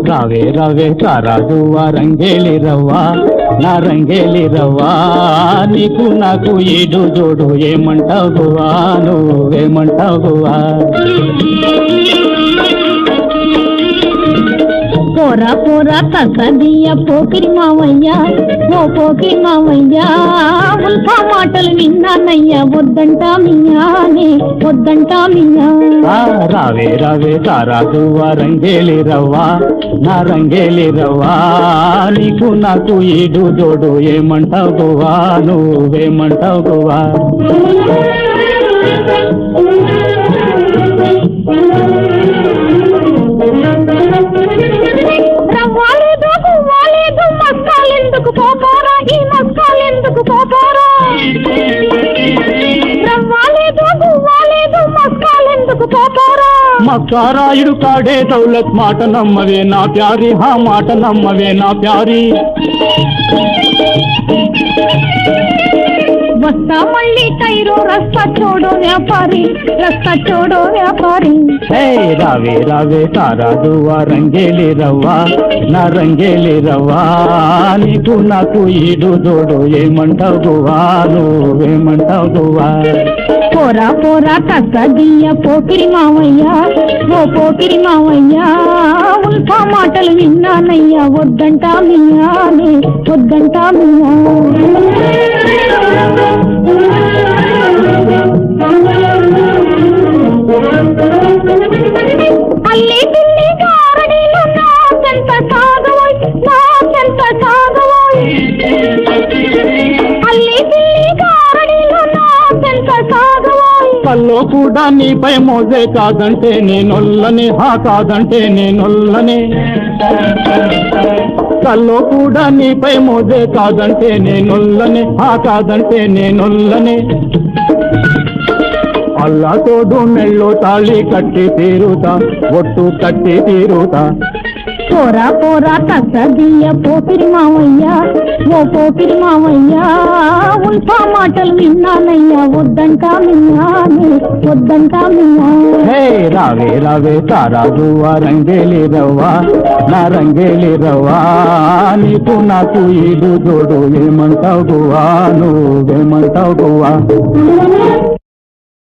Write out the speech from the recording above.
రావే రావే కారాజువా రంగేలి రవ్వా నా రంగేలి రవ్వా నీకు నాకు ఈడు జోడు ఏమంటావువా నువ్వేమంటావువా పోరా పోరా కసదియ పోకిరి మావయ్యా ఓ పోకిరి మావయ్యా ఉల్ఫా మాటలు విన్నానయ్యా వద్దంటా మియానే వద్దంటా మియా రావే రావే కారాజువా రంగేలి రవ్వా నా రంగేలి రవ్వా నీకు నాకు ఈడు జోడు ఏమంటావువా నువ్వేమంటావువా రవ్వాలేదు గువ్వాలేదు మస్కాలెందుకు పోపోరా ఈ మస్కాలెందుకు పోపోరా రవ్వాలేదు గువ్వాలేదు మస్కాలెందుకు పోపోరా మక్కారాయుడు కాడే దౌలత్ మాట నమ్మవే నా ప్యారి హా మాట నమ్మవే నా ప్యారి వస్తా మళ్ళీ టైరో రస్తా చోడో వ్యాపారి రస్తా చోడో వ్యాపారి రావే రావే కారాజువా రంగేలి రవ్వా నా రంగేలి రవ్వా నీకు నాకు ఈడు జోడు ఏమంటావువా నువ్వేమంటావువా పోరా పోరా కసదియ పోకిరి మావయ్యా ఓ పోకిరి మావయ్యా ఉల్ఫా మాటలు విన్నానయ్యా వద్దంటా మియానే వద్దంటా మియా అల్లి పిల్లి గారడీలు నాకెంత సాగవోయ్ నాకెంత సాగవోయ్ అల్లి పిల్లి గారడీలు నాకెంత సాగవోయ్ కల్లో కూడా నీపై మోజే కాదంటే నేనొల్లని హా కాదంటే నేనొల్లని కల్లో కూడా నీపై మోజే కాదంటే నేనొల్లని హా కాదంటే నేనొల్లని అల్లా తోడు మెళ్ళో తాళి కట్టి తీరుతా ఒట్టు కట్టి తీరుతా పోరా పోరా కసదియ పోకిరి మావయ్యా ఓ పోకిరి మావయ్యా ఉల్ఫా మాటలు విన్నానయ్యా వద్దంటా మియానే వద్దంటా మియా రావే రావే కారాజువా రంగేలి రవ్వా నా రంగేలి రవ్వా నీకు నాకు ఈడు జోడు ఏమంటావువా నువ్వేమంటావువా